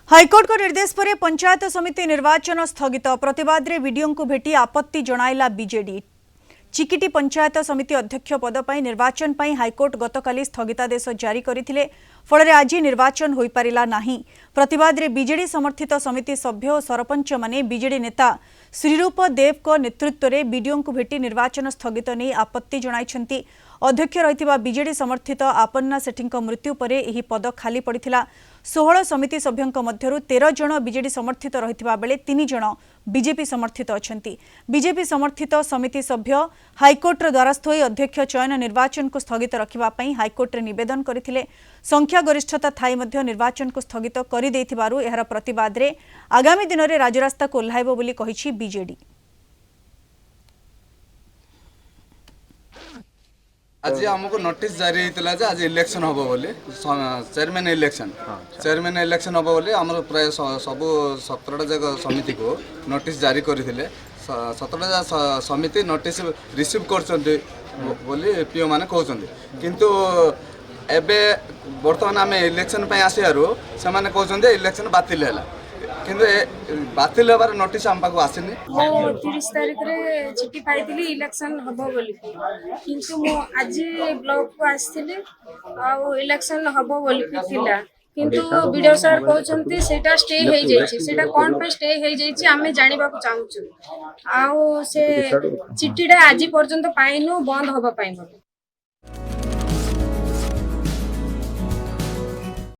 High court को निर्देश पर पंचायत समिति निर्वाचन स्थगित प्रतिवाद रे वीडियो को भेटी आपत्ति जणाइला बीजेडी। चिकिटी पंचायत समिति अध्यक्ष पद पर निर्वाचन पर हाईकोर्ट गतकाली स्थगितादेश जारी करथिले। फल आज निर्वाचन हो पारिला नाही। प्रतिवाद रे बीजेडी समर्थित समिति सभ्य और सरपंच माने बीजेडी नेता श्रीरूप देव को नेतृत्व में बीडीओ को भेटी निर्वाचन स्थगित नहीं आपत्ति जणाइछंती। अध्यक्ष रहितबा बीजेडी समर्थित आपन्ना सेठीଙ୍କ मृत्यु परे एही पद खाली पड़िथिला। 16 समिति सभ्यଙ୍କ मध्यरु 13 जण बीजेडी समर्थित रहितबा बेले 3 जण बीजेपी समर्थित अछंती। बीजेपी समर्थित समिति सभ्य हाईकोर्ट द्वारस्थ होई अध्यक्ष चयन निर्वाचन को स्थगित रखिबा पई हाईकोर्ट रे निवेदन करथिले। संख्या गरिष्ठता थाई मध्य निर्वाचन को स्थगित करि देथिबारु एहार प्रतिवाद रे आगामी दिन रे राजरास्ता को ओल्हाइबो बोली कहिछि बीजेडी। आज हमको नोटिस जारी होता है आज इलेक्शन हम बोली चेयरमैन इलेक्शन हम बोली आम प्राय सब 17टा जगह समिति को नोटिस जारी करते 17टा समिति नोटिस रिसीव कर पीओ मैंने कहते किंतु एबे बर्तमान आम इलेक्शन आसबार से कहते इलेक्शन बातिल है किंतु बातिल होबार नोटिस आम पाक आसनी। 30 तारिख रे चिट्ठी पाइली इलेक्शन हम बोली किंतु मो आज ब्लॉक को आसथिले आ इलेक्शन हम बोली थिला किंतु वीडियो सर कहउछंती सेटा स्टे हे जायछि सेटा कोन पे स्टे हे जायछि आमे जानिबा को चाहूछु आ से चिट्ठीटा आज पर्यंत पाइनु बंद होबा पाइन।